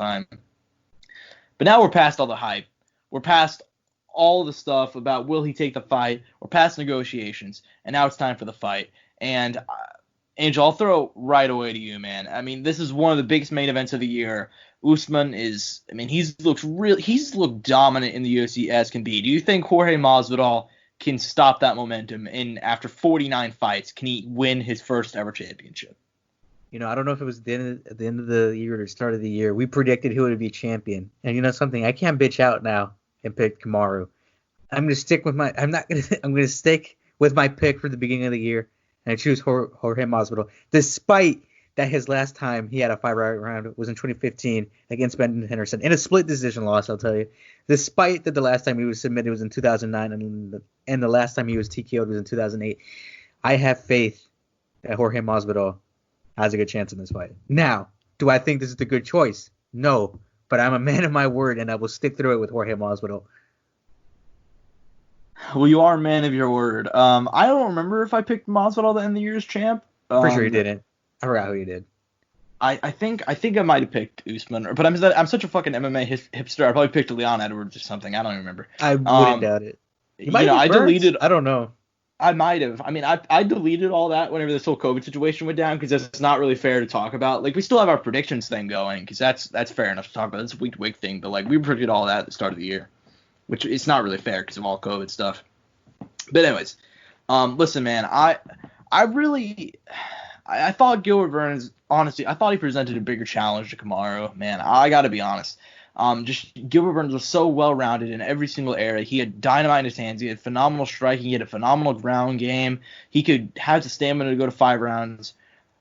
time. But now we're past all the hype. We're past all the stuff about will he take the fight. We're past negotiations, and now it's time for the fight. And Angel, I'll throw right away to you, man. I mean, this is one of the biggest main events of the year. Usman is, I mean, he's looked dominant in the UFC as can be. Do you think Jorge Masvidal can stop that momentum, and after 49 fights, can he win his first ever championship? You know, I don't know if it was at the end of the year or the start of the year. We predicted who would be champion. And you know something? I can't bitch out now and pick Kamaru. I'm going to stick with my pick for the beginning of the year, and I choose Jorge Masvidal, despite that his last time he had a 5-round round was in 2015 against Ben Henderson in a split decision loss, I'll tell you. Despite that the last time he was submitted was in 2009 and the last time he was TKO'd was in 2008. I have faith that Jorge Masvidal has a good chance in this fight. Now, do I think this is the good choice? No, but I'm a man of my word, and I will stick through it with Jorge Masvidal. Well, you are a man of your word. I don't remember if I picked Masvidal to end the year as champ. For sure you didn't. I forgot who you did. I think I might have picked Usman, but I'm such a fucking MMA hipster. I probably picked Leon Edwards or something. I don't even remember. I wouldn't doubt it. I deleted. I don't know. I might have. I mean, I deleted all that whenever this whole COVID situation went down because it's not really fair to talk about. Like, we still have our predictions thing going because that's fair enough to talk about. It's a week-to-week thing, but like we predicted all that at the start of the year, which it's not really fair because of all COVID stuff. But anyways, listen, man, I thought Gilbert Burns, honestly, I thought he presented a bigger challenge to Kamaru. Man, I got to be honest. Just Gilbert Burns was so well-rounded in every single area. He had dynamite in his hands. He had phenomenal striking. He had a phenomenal ground game. He could have the stamina to go to 5 rounds.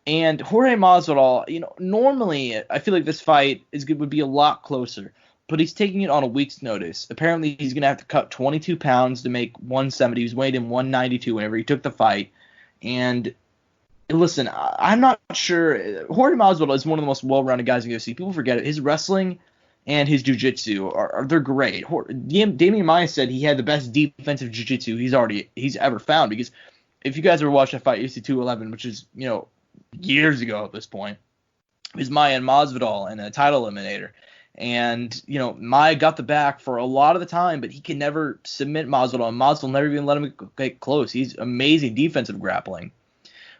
And Jorge Masvidal, you know, normally I feel like this fight would be a lot closer, but he's taking it on a week's notice. Apparently, he's going to have to cut 22 pounds to make 170. He was weighed in 192 whenever he took the fight. And listen, I'm not sure. Jorge Masvidal is one of the most well-rounded guys in the UFC. People forget it. His wrestling and his jiu-jitsu they're great. Damian Maia said he had the best defensive jiu-jitsu he's ever found, because if you guys ever watched that fight, UFC 211, which is, you know, years ago at this point, it was Maia and Masvidal in a title eliminator. And, you know, Maia got the back for a lot of the time, but he can never submit Masvidal, and Masvidal never even let him get close. He's amazing defensive grappling.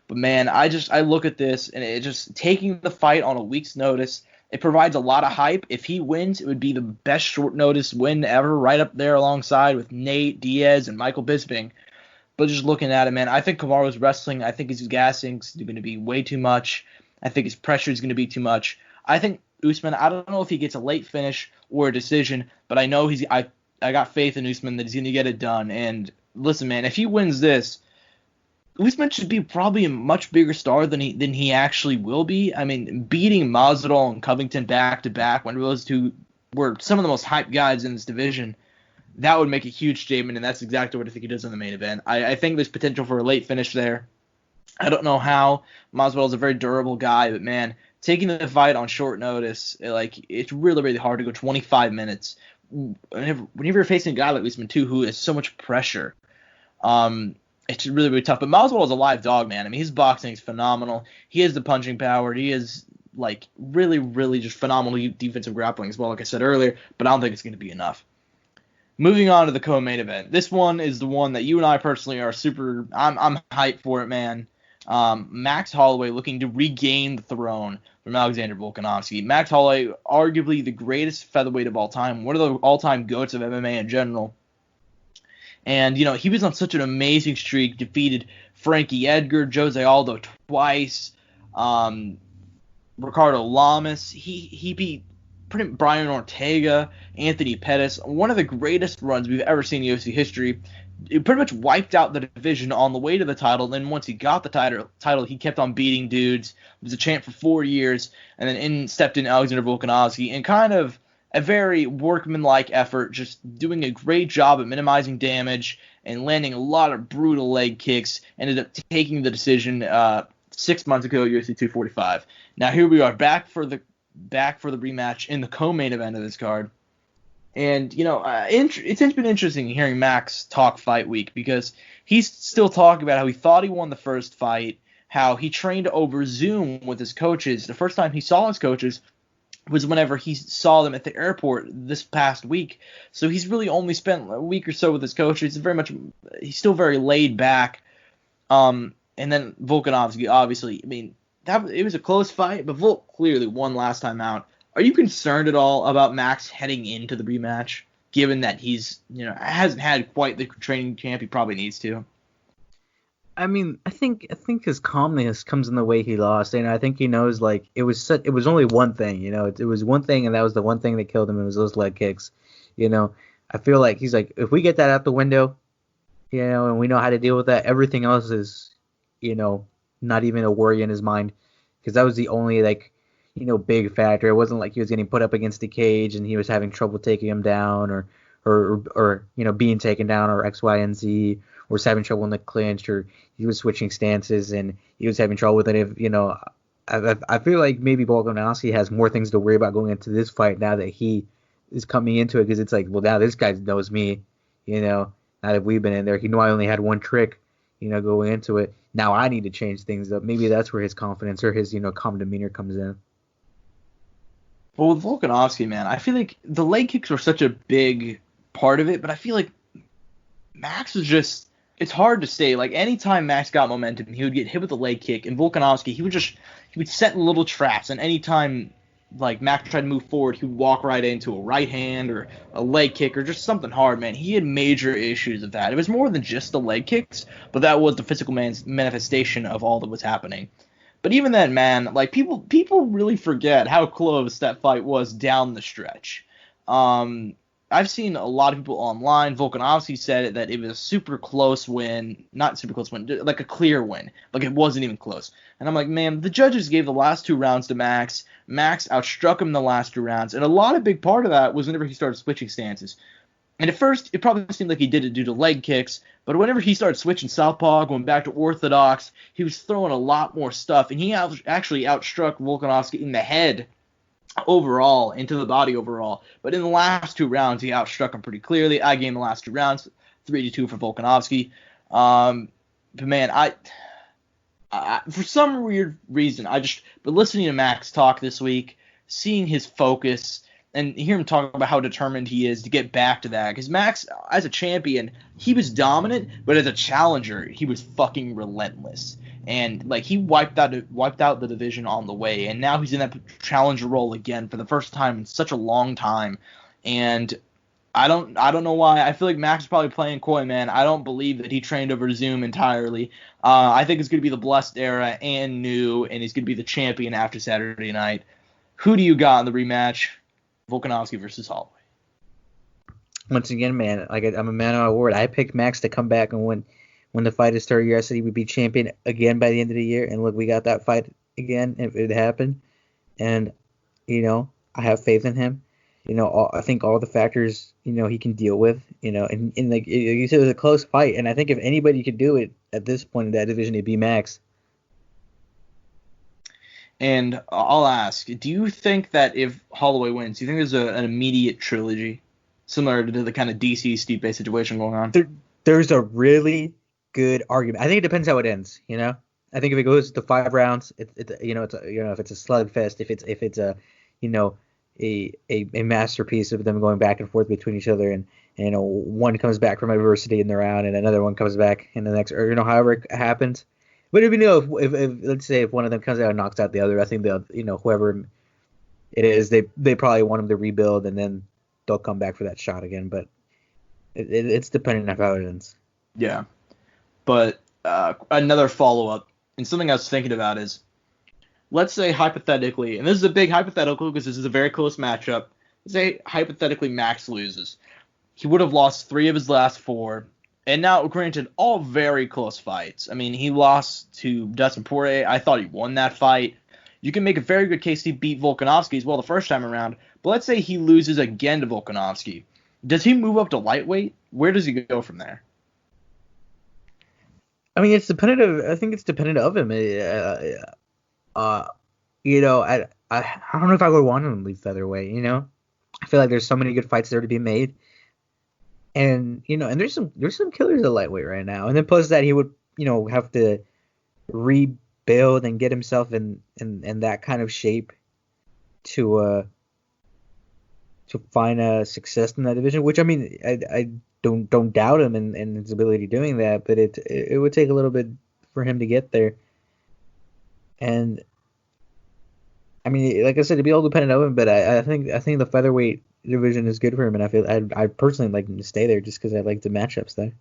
But, man, I look at this, and it just taking the fight on a week's notice, it provides a lot of hype. If he wins, it would be the best short notice win ever, right up there alongside with Nate Diaz and Michael Bisping. But just looking at it, man, I think Kamaru's wrestling, I think his gassing is going to be way too much. I think his pressure is going to be too much. I think Usman, I don't know if he gets a late finish or a decision, but I know I got faith in Usman that he's going to get it done. And listen, man, if he wins this, Usman should be probably a much bigger star than he actually will be. I mean, beating Masvidal and Covington back-to-back when those two were some of the most hyped guys in this division, that would make a huge statement, and that's exactly what I think he does in the main event. I think there's potential for a late finish there. I don't know how. Masvidal is a very durable guy, but, man, taking the fight on short notice, it's really, really hard to go 25 minutes. Whenever you're facing a guy like Usman, too, who has so much pressure, it's really, really tough. But Masvidal is a live dog, man. I mean, his boxing is phenomenal. He has the punching power. He is, really, really just phenomenal defensive grappling as well, like I said earlier. But I don't think it's going to be enough. Moving on to the co-main event. This one is the one that you and I personally are super – I'm hyped for it, man. Max Holloway looking to regain the throne from Alexander Volkanovski. Max Holloway, arguably the greatest featherweight of all time, one of the all-time GOATs of MMA in general. And, you know, he was on such an amazing streak, defeated Frankie Edgar, Jose Aldo twice, Ricardo Lamas. He beat Brian Ortega, Anthony Pettis, one of the greatest runs we've ever seen in UFC history. It pretty much wiped out the division on the way to the title. Then once he got the title, he kept on beating dudes. He was a champ for 4 years, and then stepped in Alexander Volkanovski and kind of a very workmanlike effort, just doing a great job at minimizing damage and landing a lot of brutal leg kicks. Ended up taking the decision 6 months ago at UFC 245. Now here we are back for the rematch in the co-main event of this card. And, you know, it's been interesting hearing Max talk fight week, because he's still talking about how he thought he won the first fight, how he trained over Zoom with his coaches. The first time he saw his coaches was whenever he saw them at the airport this past week. So he's really only spent a week or so with his coach. He's still very laid back. And then Volkanovski, obviously, I mean, it was a close fight, but Volk clearly won last time out. Are you concerned at all about Max heading into the rematch, given that he's, hasn't had quite the training camp he probably needs to? I mean, I think his calmness comes in the way he lost, and I think he knows like it was only one thing, it was one thing, and that was the one thing that killed him. It was those leg kicks, I feel like he's like, if we get that out the window, and we know how to deal with that, everything else is, not even a worry in his mind, because that was the only big factor. It wasn't like he was getting put up against the cage and he was having trouble taking him down or being taken down or X, Y, and Z, or was having trouble in the clinch, or he was switching stances and he was having trouble with it. I feel like maybe Volkanovski has more things to worry about going into this fight now that he is coming into it, because it's like, well, now this guy knows me, now that we've been in there. He knew I only had one trick, going into it. Now I need to change things up. Maybe that's where his confidence or his, calm demeanor comes in. Well, with Volkanovski, man, I feel like the leg kicks were such a big part of it, but I feel like Max was just, it's hard to say. Like, anytime Max got momentum, he would get hit with a leg kick, and Volkanovski, he would set little traps, and anytime, like, Max tried to move forward, he would walk right into a right hand or a leg kick or just something hard, man. He had major issues with that. It was more than just the leg kicks, but that was the physical manifestation of all that was happening. But even then, man, like, people really forget how close that fight was down the stretch. I've seen a lot of people online. Volkanovski said that it was a super close win, not super close win, like a clear win. Like, it wasn't even close. And I'm like, man, the judges gave the last 2 rounds to Max. Max outstruck him in the last 2 rounds. And a lot of big part of that was whenever he started switching stances. And at first, it probably seemed like he did it due to leg kicks. But whenever he started switching southpaw, going back to orthodox, he was throwing a lot more stuff. And he actually outstruck Volkanovski in the head overall, into the body overall. But in the last 2 rounds, he outstruck him pretty clearly. I gave him the last 2 rounds, 3-2 for Volkanovski. But man, I for some weird reason, but listening to Max talk this week, seeing his focus, and hear him talk about how determined he is to get back to that. Because Max, as a champion, he was dominant, but as a challenger, he was fucking relentless. And like, he wiped out the division on the way, and now he's in that challenger role again for the first time in such a long time. And I don't know why. I feel like Max is probably playing coy, man. I don't believe that he trained over Zoom entirely. I think it's going to be the blessed era and new, and he's going to be the champion after Saturday night. Who do you got in the rematch? Volkanovski versus Holloway. Once again, man, like, I'm a man of my word. I picked Max to come back and win. When the fight is started, I said he would be champion again by the end of the year. And look, we got that fight again. It happened. And, I have faith in him. I think all the factors, he can deal with, and like you said, it was a close fight. And I think if anybody could do it at this point in that division, it'd be Max. And I'll ask, do you think that if Holloway wins, do you think there's an immediate trilogy similar to the kind of DC Stipe situation going on? There's a really good argument. I think it depends how it ends. I think if it goes to 5 rounds, if it's a slugfest, if it's a a masterpiece of them going back and forth between each other, and one comes back from adversity in the round and another one comes back in the next, or however it happens. But if let's say if one of them comes out and knocks out the other, I think they'll whoever it is, they probably want them to rebuild and then they'll come back for that shot again. But it's dependent on how it ends. Yeah. But another follow-up, and something I was thinking about is, let's say hypothetically, and this is a big hypothetical because this is a very close matchup, let's say hypothetically Max loses. He would have lost 3 of his last 4, and now, granted, all very close fights. I mean, he lost to Dustin Poirier. I thought he won that fight. You can make a very good case he beat Volkanovski as well the first time around, but let's say he loses again to Volkanovski. Does he move up to lightweight? Where does he go from there? I mean, it's dependent. I think it's dependent of him. I don't know if I would want him to leave featherweight. I feel like there's so many good fights there to be made, and and there's some killers at lightweight right now. And then plus that, he would have to rebuild and get himself in that kind of shape to find a success in that division. Which I mean, I don't doubt him and his ability doing that, but it would take a little bit for him to get there. And I mean, like I said, to be all dependent on him, but I think the featherweight division is good for him, and I feel I personally like him to stay there just because I like the matchups there.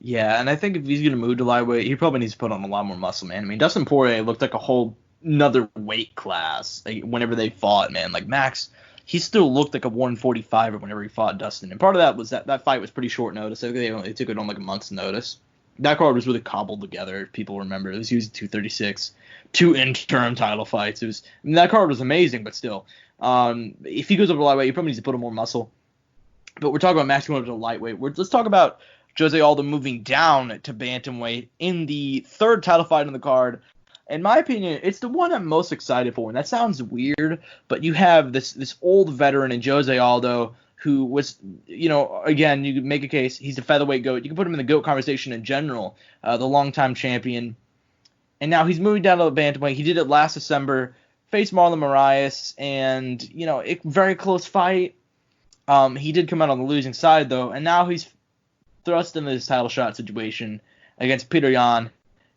Yeah, and I think if he's going to move to lightweight, he probably needs to put on a lot more muscle, man. I mean, Dustin Poirier looked like a whole another weight class whenever they fought, man. Like Max, he still looked like a 145er whenever he fought Dustin. And part of that was that fight was pretty short notice. I think they took it on like a month's notice. That card was really cobbled together, if people remember. It was used 236, 2 interim title fights. That card was amazing, but still. If he goes up to lightweight, he probably needs to put on more muscle. But we're talking about Max going up to lightweight. Let's talk about Jose Aldo moving down to bantamweight in the third title fight on the card. In my opinion, it's the one I'm most excited for, and that sounds weird, but you have this old veteran in Jose Aldo who was, again, you could make a case, he's a featherweight GOAT. You can put him in the GOAT conversation in general, the longtime champion. And now he's moving down to the bantamweight. He did it last December, faced Marlon Moraes, and, a very close fight. He did come out on the losing side, though, and now he's thrust into this title shot situation against Peter Yan.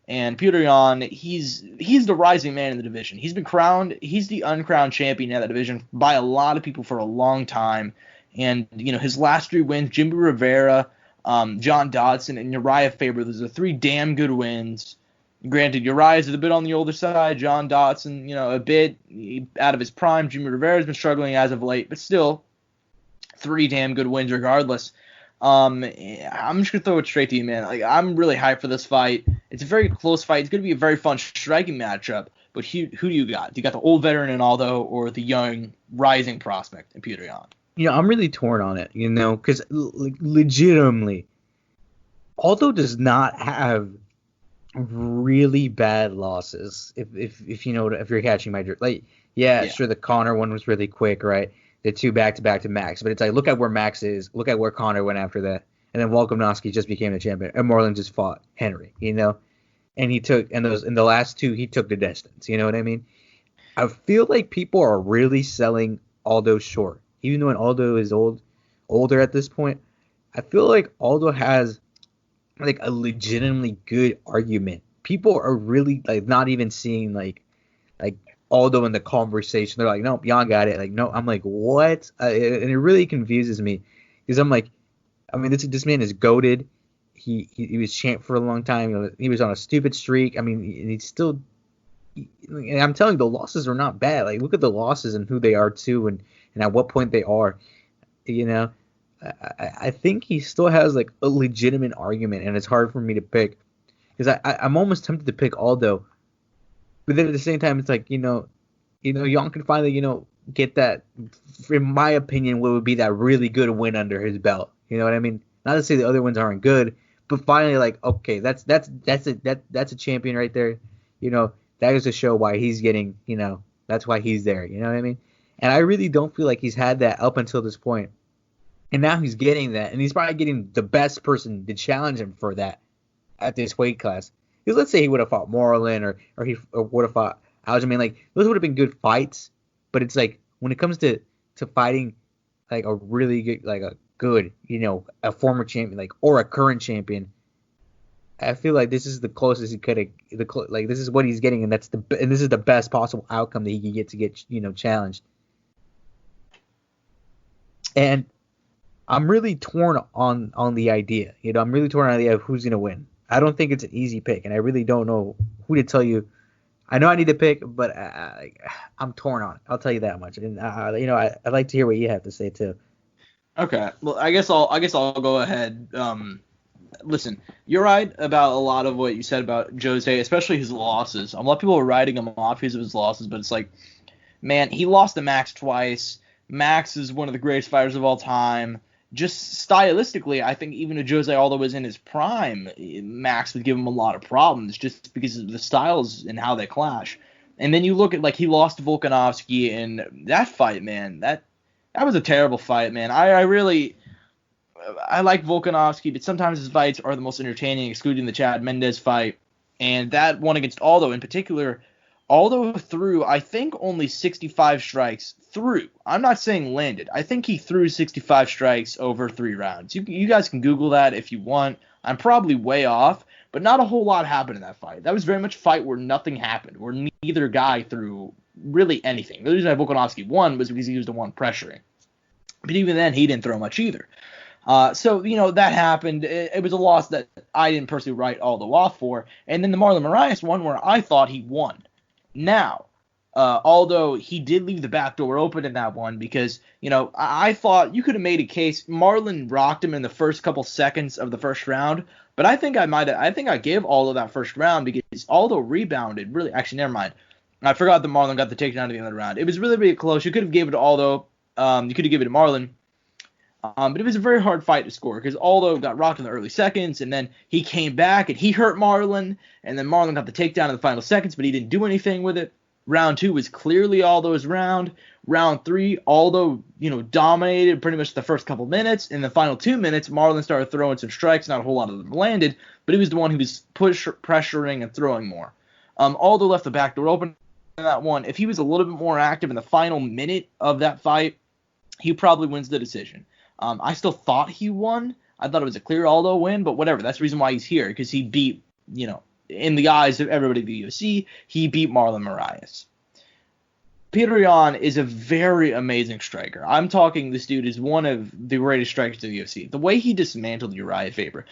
And Peter Yan, he's the rising man in the division. He's been crowned. He's the uncrowned champion in that division by a lot of people for a long time. And, his last 3 wins, Jimmy Rivera, John Dodson, and Uriah Faber, those are 3 damn good wins. Granted, Uriah's a bit on the older side. John Dodson, a bit out of his prime. Jimmy Rivera's been struggling as of late, but still 3 damn good wins regardless. I'm just going to throw it straight to you, man. Like, I'm really hyped for this fight. It's a very close fight. It's going to be a very fun striking matchup. But who do you got? Do you got the old veteran in Aldo or the young rising prospect in Peter Yan? I'm really torn on it, because legitimately, Aldo does not have really bad losses. If you're catching my drift, sure, the Conor one was really quick, right? The 2 back-to-back to Max, but it's like, look at where Max is, look at where Conor went after that, and then Volkanovski just became the champion, and Marlon just fought Henry, and he took, and those in the last 2 he took the distance, you know what I mean? I feel like people are really selling Aldo short, even though Aldo is older at this point. I feel like Aldo has like a legitimately good argument. People are really like not even seeing like Aldo in the conversation. They're like, nope, Yan got it. Like, no, I'm like, what? And it really confuses me because I'm like, I mean, this man is goated. He was champ for a long time. He was on a stupid streak. I mean, he's still. And I'm telling you, the losses are not bad. Like, look at the losses and who they are too, and at what point they are. I think he still has like a legitimate argument, and it's hard for me to pick because I'm almost tempted to pick Aldo. But then at the same time, it's like, Yan can finally, get that, in my opinion, what would be that really good win under his belt. You know what I mean? Not to say the other ones aren't good, but finally, like, okay, that's a champion right there. That is to show why he's getting, that's why he's there. You know what I mean? And I really don't feel like he's had that up until this point. And now he's getting that, and he's probably getting the best person to challenge him for that at this weight class. Because let's say he would have fought Moreland or he would have fought Aljamain, like those would have been good fights. But it's like when it comes to fighting like a really good, like a good, a former champion, like or a current champion, I feel like this is the closest he could have. Like this is what he's getting, and this is the best possible outcome that he can get to get challenged. And I'm really torn on the idea. I'm really torn on the idea of who's gonna win. I don't think it's an easy pick, and I really don't know who to tell you. I know I need to pick, but I'm torn on it. I'll tell you that much. And I'd like to hear what you have to say too. Okay, well, I guess I'll go ahead. Listen, you're right about a lot of what you said about Jose, especially his losses. A lot of people are writing him off because of his losses, but it's like, man, he lost to Max twice. Max is one of the greatest fighters of all time. Just stylistically, I think even if Jose Aldo was in his prime, Max would give him a lot of problems just because of the styles and how they clash. And then you look at, like, he lost to Volkanovski in that fight, man. That was a terrible fight, man. I like Volkanovski, but sometimes his fights are the most entertaining, excluding the Chad Mendes fight. And that one against Aldo in particular, Aldo threw, I think, only 65 strikes through. I'm not saying landed. I think he threw 65 strikes over 3 rounds. You guys can Google that if you want. I'm probably way off, but not a whole lot happened in that fight. That was very much a fight where nothing happened, where neither guy threw really anything. The reason why Volkanovski won was because he was the one pressuring. But even then, he didn't throw much either. So, that happened. It was a loss that I didn't personally write Aldo off for. And then the Marlon Moraes one where I thought he won. Now, although he did leave the back door open in that one because, I thought you could have made a case. Marlon rocked him in the first couple seconds of the first round, but I think I gave Aldo that first round because Aldo rebounded. Really, actually, never mind. I forgot that Marlon got the takedown at the end of the round. It was really, really close. You could have given it to Aldo. You could have given it to Marlon. But it was a very hard fight to score because Aldo got rocked in the early seconds, and then he came back and he hurt Marlon, and then Marlon got the takedown in the final seconds, but he didn't do anything with it. Round 2 was clearly Aldo's round. Round 3, Aldo, dominated pretty much the first couple minutes. In the final 2 minutes, Marlon started throwing some strikes. Not a whole lot of them landed, but he was the one who was pressuring and throwing more. Aldo left the back door open in that one. If he was a little bit more active in the final minute of that fight, he probably wins the decision. I still thought he won. I thought it was a clear Aldo win, but whatever. That's the reason why he's here, because he beat, in the eyes of everybody at the UFC, he beat Marlon Moraes. Petr Yan is a very amazing striker. I'm talking this dude is one of the greatest strikers in the UFC. The way he dismantled Uriah Faber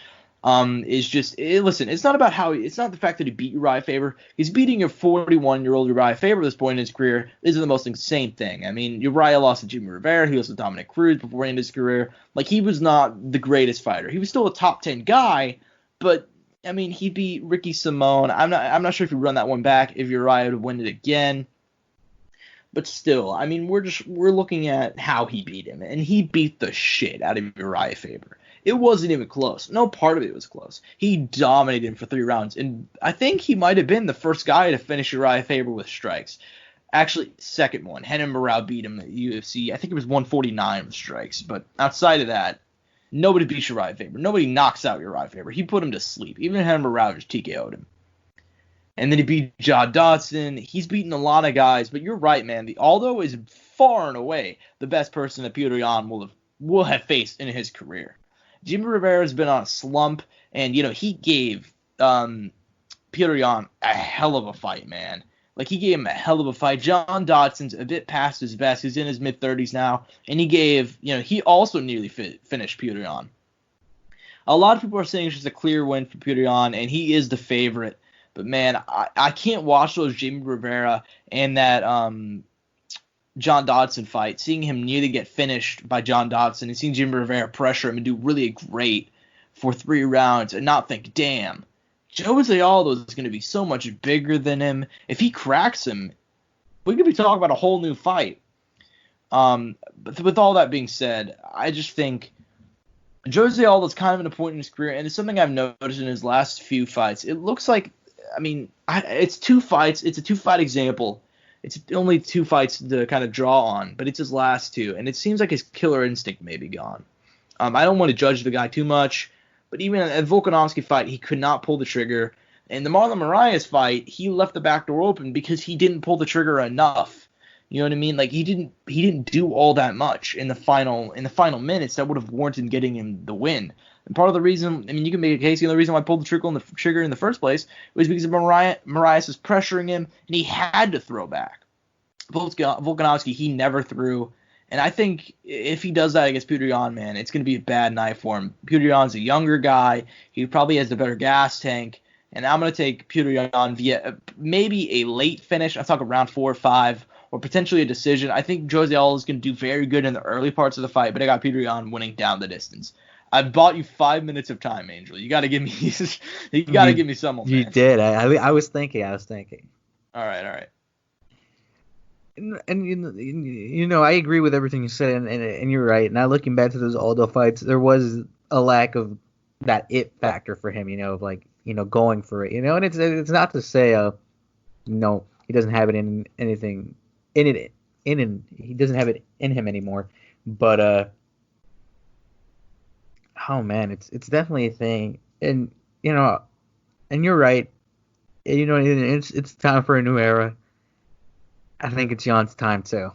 is just listen. It's not the fact that he beat Uriah Faber. He's beating a 41-year-old Uriah Faber at this point in his career. This is the most insane thing. I mean, Uriah lost to Jimmy Rivera. He lost to Dominic Cruz before he ended his career. Like, he was not the greatest fighter. He was still a top 10 guy, but I mean, he beat Ricky Simone. I'm not sure if you run that one back if Uriah would win it again. But still, I mean, we're looking at how he beat him, and he beat the shit out of Uriah Faber. It wasn't even close. No part of it was close. He dominated him for 3 rounds, and I think he might have been the first guy to finish Uriah Faber with strikes. Actually, second one. Renan Barão beat him at UFC. I think it was 149 with strikes, but outside of that, nobody beats Uriah Faber. Nobody knocks out Uriah Faber. He put him to sleep. Even Renan Barão just TKO'd him. And then he beat John Dodson. He's beaten a lot of guys, but you're right, man. Aldo is far and away the best person that Petr Yan will have faced in his career. Jimmy Rivera's been on a slump, and he gave Petr Yan a hell of a fight, man. Like, he gave him a hell of a fight. John Dodson's a bit past his best. He's in his mid-30s now, and he also nearly finished Petr Yan. A lot of people are saying it's just a clear win for Petr Yan, and he is the favorite. But, man, I can't watch those Jimmy Rivera and that John Dodson fight, seeing him nearly get finished by John Dodson and seeing Jimmy Rivera pressure him and do really great for 3 rounds and not think, damn, Jose Aldo is going to be so much bigger than him. If he cracks him, we could be talking about a whole new fight. But with all that being said, I just think Jose Aldo's kind of in a point in his career, and it's something I've noticed in his last few fights. It looks like, it's 2 fights. It's a 2-fight example. It's only 2 fights to kind of draw on, but it's his last 2, and it seems like his killer instinct may be gone. I don't want to judge the guy too much, but even at the Volkanovski fight, he could not pull the trigger. In the Marlon Moraes fight, he left the back door open because he didn't pull the trigger enough. You know what I mean? Like, he didn't do all that much in the final minutes that would have warranted getting him the win. And part of the reason, you can make a case, the only reason why I pulled the trigger in the first place was because Moraes was pressuring him, and he had to throw back. Volkanovski, he never threw. And I think if he does that against Petr Yan, man, it's going to be a bad night for him. Petr Yan's a younger guy. He probably has the better gas tank. And I'm going to take Petr Yan via maybe a late finish. I'm talking round 4 or 5, or potentially a decision. I think Jose Aldo is going to do very good in the early parts of the fight, but I got Petr Yan winning down the distance. I've bought you 5 minutes of time, Angel. You got to give me give me some more. You did. I was thinking. All right. And I agree with everything you said, and you're right. Now looking back to those Aldo fights, there was a lack of that it factor for him, of going for it, and it's not to say he doesn't have it in anything he doesn't have it in him anymore, but oh man, it's definitely a thing, and you're right, it's time for a new era. I think it's Jan's time too.